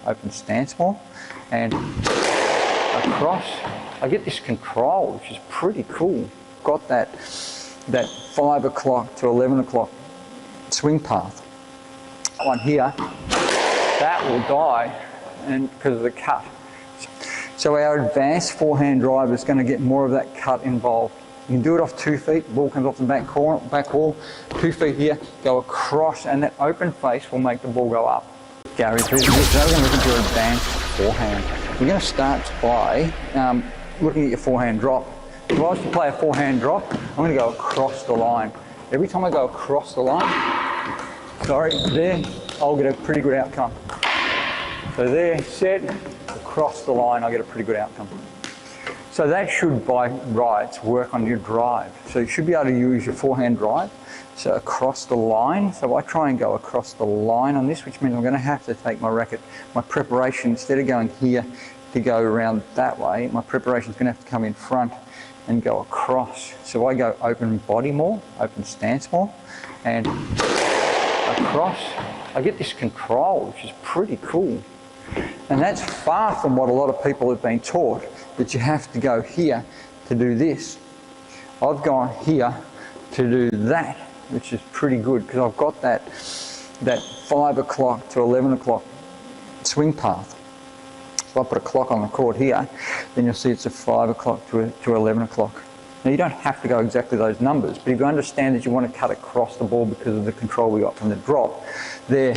open stance more, and across. I get this control, which is pretty cool. Got that 5 o'clock to 11 o'clock swing path. One here, that will die, and because of the cut. So our advanced forehand drive is going to get more of that cut involved. You can do it off 2 feet, the ball comes off the back wall, 2 feet here, go across, and that open face will make the ball go up. Gary, today we're going to look at your advanced forehand. We're going to start by looking at your forehand drop. If I was to play a forehand drop, I'm going to go across the line. Every time I go across the line, there, I'll get a pretty good outcome. So there, set, across the line, I get a pretty good outcome. So that should, by rights, work on your drive. So you should be able to use your forehand drive. So across the line, so I try and go across the line on this, which means I'm going to have to take my racket, my preparation, instead of going here to go around that way, my preparation is going to have to come in front and go across. So I go open body more, open stance more, and across. I get this control, which is pretty cool. And that's far from what a lot of people have been taught, that you have to go here to do this. I've gone here to do that, which is pretty good, because I've got that 5 o'clock to 11 o'clock swing path. So I put a clock on the court here, then you'll see it's a 5 o'clock to 11 o'clock. Now you don't have to go exactly those numbers, but if you understand that you want to cut across the ball because of the control we got from the drop, there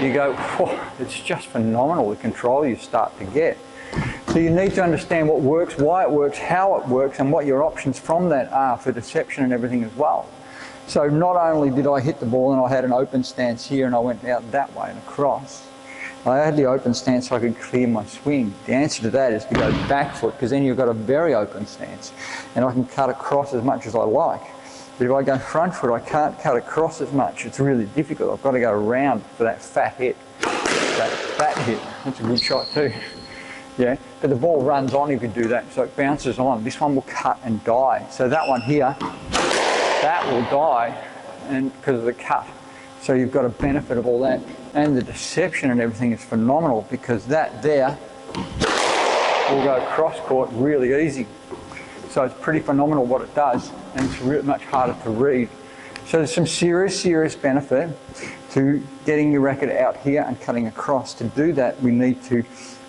you go, whew, it's just phenomenal, the control you start to get. So you need to understand what works, why it works, how it works, and what your options from that are for deception and everything as well. So not only did I hit the ball and I had an open stance here and I went out that way and across, I had the open stance so I could clear my swing. The answer to that is to go back foot, because then you've got a very open stance and I can cut across as much as I like. But if I go front foot, I can't cut across as much. It's really difficult. I've got to go around for that fat hit. That fat hit, that's a good shot too. Yeah, but the ball runs on if you do that, so it bounces on. This one will cut and die. So that one here, that will die, and because of the cut. So you've got a benefit of all that. And the deception and everything is phenomenal, because that there will go cross court really easy. So it's pretty phenomenal what it does, and it's really much harder to read. So there's some serious benefit to getting your racket out here and cutting across. To do that, we need to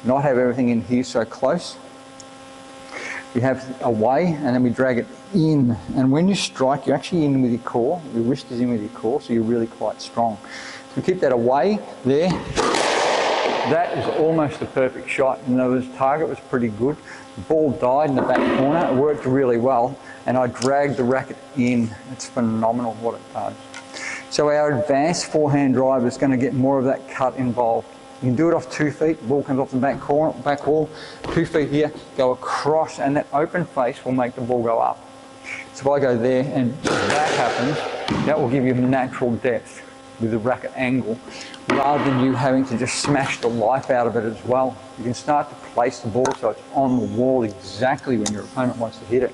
not have everything in here so close. We have away, and then we drag it in. And when you strike, you're actually in with your core. Your wrist is in with your core, so you're really quite strong. So keep that away there. That is almost a perfect shot. In other words, target was pretty good. The ball died in the back corner. It worked really well, and I dragged the racket in. It's phenomenal what it does. So our advanced forehand drive is going to get more of that cut involved. You can do it off 2 feet, the ball comes off the back wall, 2 feet here, go across, and that open face will make the ball go up. So if I go there and that happens, that will give you natural depth with the racket angle, rather than you having to just smash the life out of it as well. You can start to place the ball so it's on the wall exactly when your opponent wants to hit it,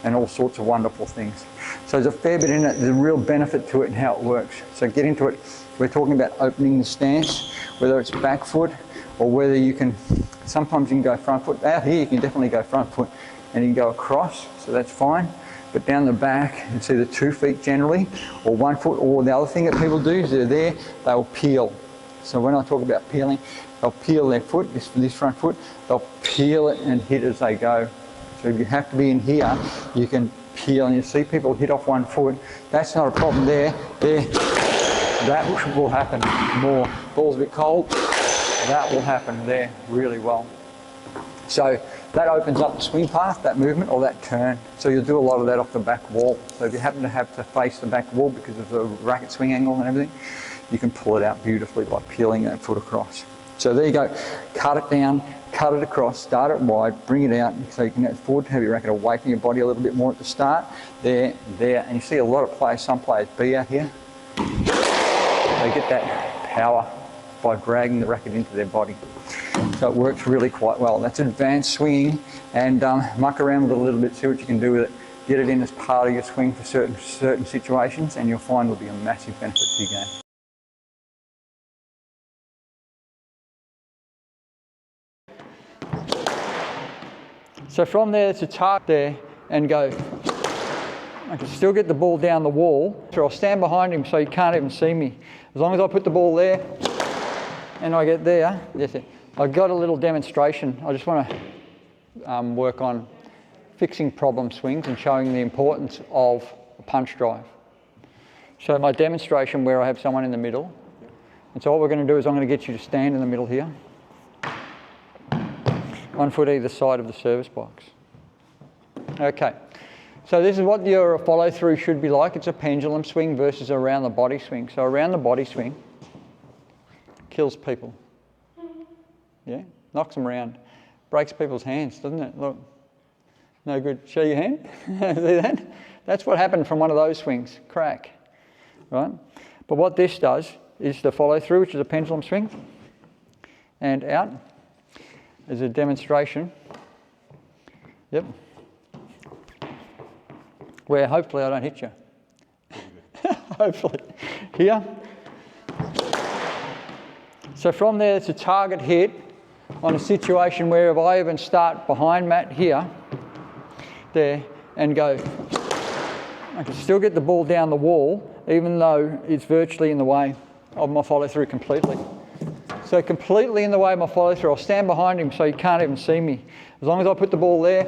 and all sorts of wonderful things. So there's a fair bit in it, there's a real benefit to it and how it works. So get into it. We're talking about opening the stance, whether it's back foot or whether you can, sometimes you can go front foot. Out here you can definitely go front foot and you can go across, so that's fine. But down the back, it's either 2 feet generally or 1 foot, or the other thing that people do is they're there, they'll peel. So when I talk about peeling, they'll peel their foot, this front foot, they'll peel it and hit as they go. So if you have to be in here, you can peel, and you see people hit off 1 foot. That's not a problem there. That will happen more. Ball's a bit cold, that will happen there really well. So that opens up the swing path, that movement or that turn. So you'll do a lot of that off the back wall. So if you happen to have to face the back wall because of the racket swing angle and everything, you can pull it out beautifully by peeling that foot across. So there you go, cut it down, cut it across, start it wide, bring it out so you can go forward, have your racket away from your body a little bit more at the start. There, and you see a lot of players, some players be out here. They get that power by dragging the racket into their body. So it works really quite well. That's advanced swinging, and muck around with it a little bit, see what you can do with it. Get it in as part of your swing for certain situations, and you'll find it'll be a massive benefit to your game. So from there to target there and go. I can still get the ball down the wall. So I'll stand behind him so he can't even see me. As long as I put the ball there and I get there, that's it. I've got a little demonstration. I just want to work on fixing problem swings and showing the importance of a punch drive. So my demonstration where I have someone in the middle. And so what we're going to do is I'm going to get you to stand in the middle here. 1 foot either side of the service box. Okay. So this is what your follow through should be like. It's a pendulum swing versus around the body swing. So around the body swing kills people. Yeah, knocks them around. Breaks people's hands, doesn't it? Look, no good. Show your hand. See that? That's what happened from one of those swings. Crack, right? But what this does is the follow through, which is a pendulum swing, and out is a demonstration. Yep. Where hopefully I don't hit you. Hopefully. Here. So from there, it's a target hit on a situation where if I even start behind Matt here, there, and go, I can still get the ball down the wall, even though it's virtually in the way of my follow through completely. So completely in the way of my follow through. I'll stand behind him so he can't even see me. As long as I put the ball there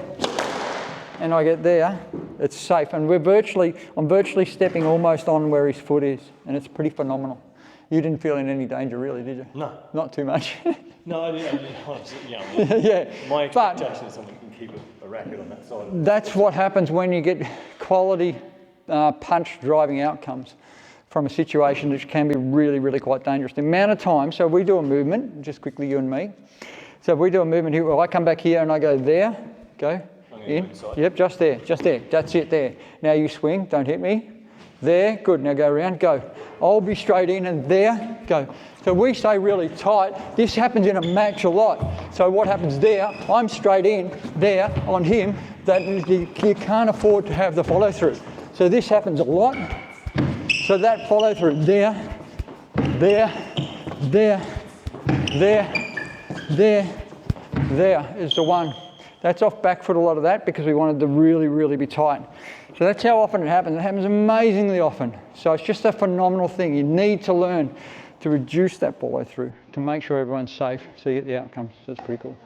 and I get there, it's safe. And I'm virtually stepping almost on where his foot is, and it's pretty phenomenal. You didn't feel in any danger really, did you? No. Not too much? No, I didn't. Yeah. My expectation is someone can keep a racket on that side. That's what happens when you get quality punch driving outcomes from a situation which can be really, really quite dangerous. The amount of time, so we do a movement, just quickly you and me. So if we do a movement here, well, I come back here and I go there, go in. Yep, just there, that's it there. Now you swing, don't hit me. There, good, now go around, go. I'll be straight in and there, go. So we stay really tight. This happens in a match a lot. So what happens there, I'm straight in, there, on him, that you can't afford to have the follow through. So this happens a lot. So that follow through, there, there is the one. That's off back foot a lot of that because we wanted to really, really be tight. So that's how often it happens. It happens amazingly often. So it's just a phenomenal thing. You need to learn to reduce that follow through to make sure everyone's safe so you get the outcomes. So it's pretty cool.